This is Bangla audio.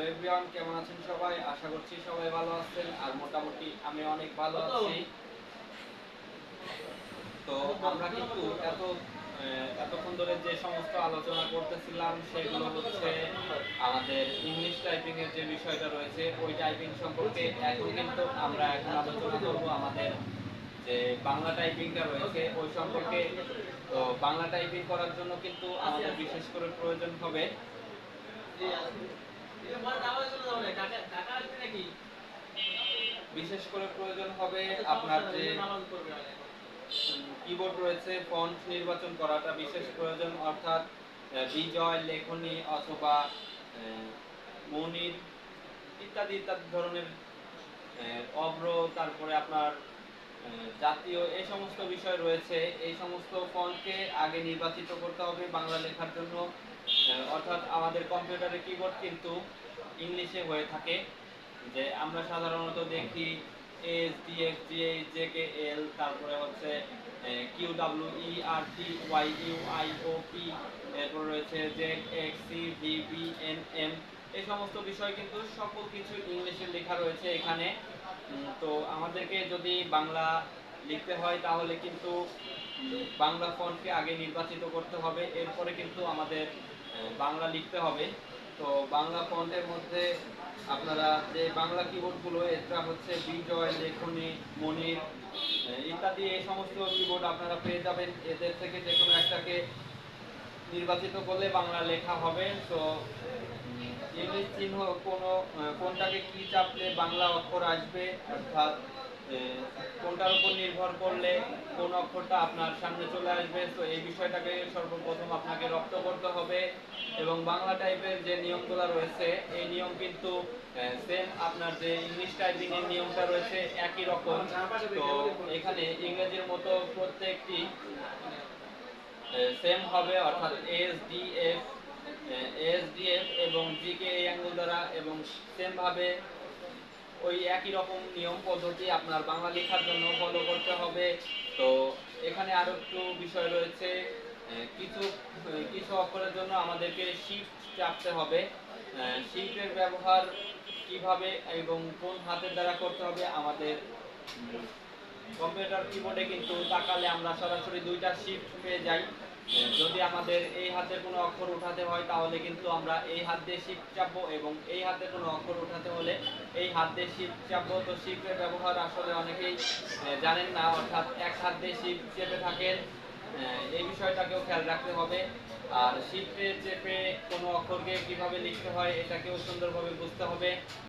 এভরিওয়ান, কেমন আছেন সবাই? আশা করছি সবাই ভালো আছেন। আর মোটামুটি আমি অনেক ভালো আছি। তো আমরা কিন্তু এতক্ষণ ধরে যে সমস্ত আলোচনা করতেছিলাম সেগুলো হচ্ছে আমাদের ইংলিশ টাইপিং এর যে বিষয়টা রয়েছে ওই টাইপিং সম্পর্কে। এখন আলোচনা করব আমাদের যে বাংলা টাইপিংটা রয়েছে ওই সম্পর্কে। তো বাংলা টাইপিং করার জন্য কিন্তু আমাদের বিশেষ করে প্রয়োজন হবে আপনার যে কিবোর্ড রয়েছে ফন্ট নির্বাচন করাটা বিশেষ প্রয়োজন, অর্থাৎ বিজয়, লেখনী অথবা মনির ইত্যাদি ইত্যাদি ধরনের অভ্র, তারপরে আপনার জাতীয় এই সমস্ত বিষয় রয়েছে। এই সমস্ত ফন্টকে আগে নির্বাচিত করতে হবে বাংলা লেখার জন্য। অর্থাৎ আমাদের কম্পিউটারের কিবোর্ড কিন্তু ইংলিশে হয়ে থাকে। যে আমরা সাধারণত দেখি S D F G H J K L, তারপরে হচ্ছে Q W E R T Y U I O P, এরপর রয়েছে Z X C V B N M. এই সমস্ত বিষয় কিন্তু সকল কিছু ইংলিশে লেখা রয়েছে এখানে। তো আমাদেরকে যদি বাংলা লিখতে হয় তাহলে কিন্তু বাংলা ফন্টকে আগে নির্বাচিত করতে হবে, এরপরে কিন্তু আমাদের বাংলা লিখতে হবে। তো বাংলা ফন্টের মধ্যে আপনারা যে বাংলা কিবোর্ডগুলো, এটা হচ্ছে বিজয়, লেখনী, মনির ইত্যাদি এই সমস্ত কিবোর্ড আপনারা পেয়ে যাবেন। এদের থেকে যে কোনো একটাকে নির্বাচিত করলে বাংলা লেখা হবে। তো ইংলিশ চিহ্ন কোনটাকে কি চাপলে বাংলা অক্ষর আসবে, অর্থাৎ কোনটার উপর নির্ভর করলে কোন অক্ষরটা আপনার সামনে চলে আসবে, তো এই বিষয়টাকে সর্বপ্রথম আপনাকে রপ্ত করতে হবে। এবং বাংলা টাইপের যে নিয়মগুলো রয়েছে এই নিয়ম কিন্তু সেম আপনার যে ইংলিশ টাইপিং এর নিয়মটা রয়েছে একই রকম। তো এখানে ইংরেজির মতো প্রত্যেকটি সেম হবে, অর্থাৎ এস ডি এফ এবং জি কে এই অ্যাঙ্গেল দ্বারা, এবং সেম ভাবে ওই একই রকম নিয়ম পদ্ধতি আপনার বাংলা লেখার জন্য ফলো করতে হবে। তো এখানে আরো একটু বিষয় রয়েছে। কিছু কিছু অক্ষরের জন্য আমাদেরকে শিফট চাপতে হবে। শিফটের ব্যবহার কিভাবে এবং কোন হাতের দ্বারা করতে হবে, আমাদের কম্পিউটার কিবোর্ডে কিন্তু তাকালে আমরা সরাসরি দুইটা শিফট পেয়ে যাই। যদি আমাদের এই হাতে কোনো অক্ষর উঠাতে হয় তাহলে কিন্তু আমরা এই হাত দিয়ে শিফট চাপবো, এবং এই হাতে কোনো অক্ষর উঠাতে হলে এই হাত দিয়ে শিফট চাপবো। তো শিফটের ব্যবহার আসলে অনেকেই জানেন না, অর্থাৎ এক হাত দিয়ে শিফট চেপে থাকেন। এই বিষয়টাকেও খেয়াল রাখতে হবে। আর শিফটে চেপে কোনো অক্ষরকে কিভাবে লিখতে হয় এটাকেও সুন্দরভাবে বুঝতে হবে।